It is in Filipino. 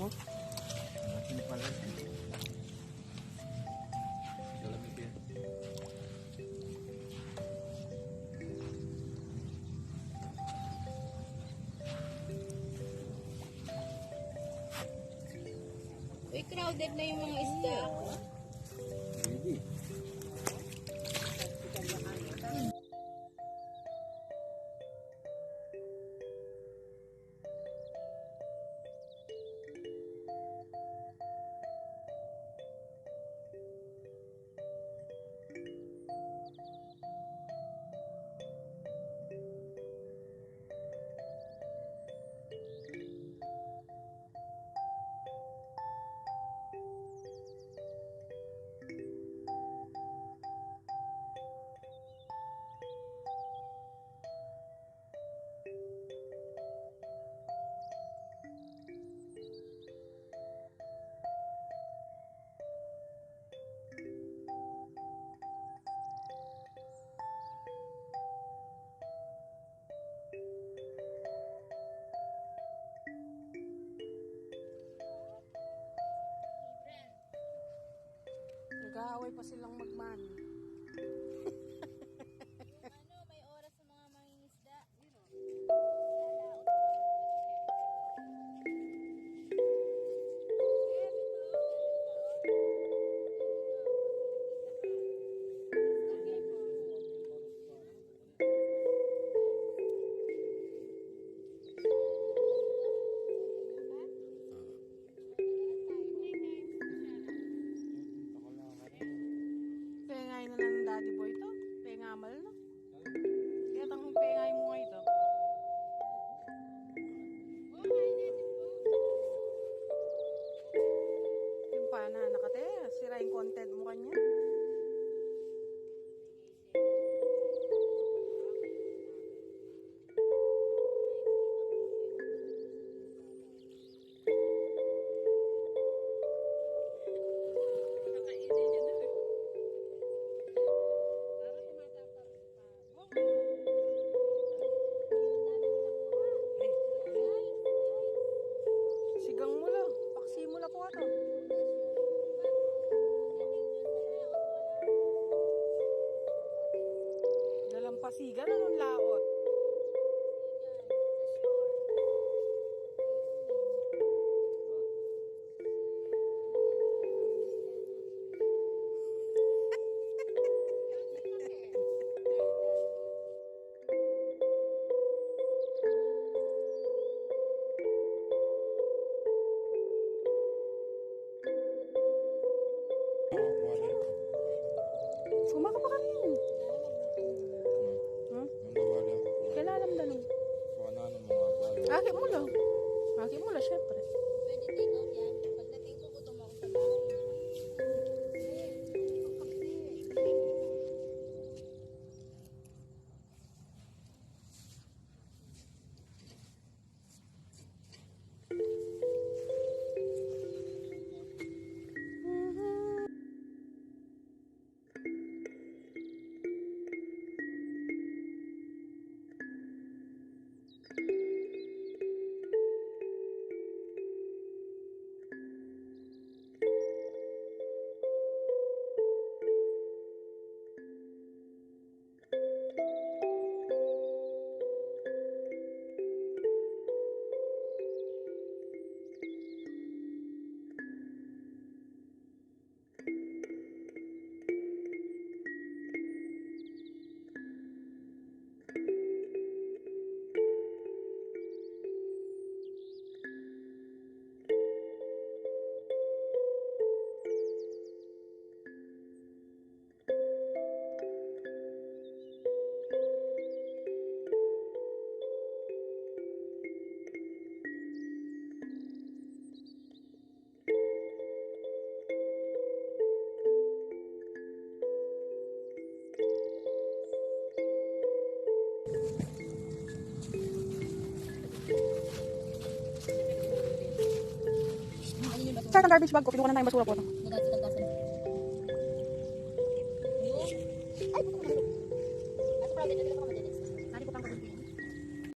mo. Hindi pala. Galamig yan. Uy, crowded na yung mga isda. Hindi. Nag-aaway pa silang magmani. May oras sa mga mangingisda. Pengay na lang ng daddy boy to. Pengamal no. Kaya tanghong pengay mo nga ito. Yung pa na nakate. Sira yung content mo kanya. Sigang mo lang. Paksi mo lang po ato. Dalampasigan anong laot? Sumaka pa kami yun. Kailan alam dalong? Aki mo lang. Aki mo lang, syempre. Pwede take out yan. Pagdating ko, gutom ako sa bahay. Saan ang garbage bag ko? Pinuha na tayong basura po.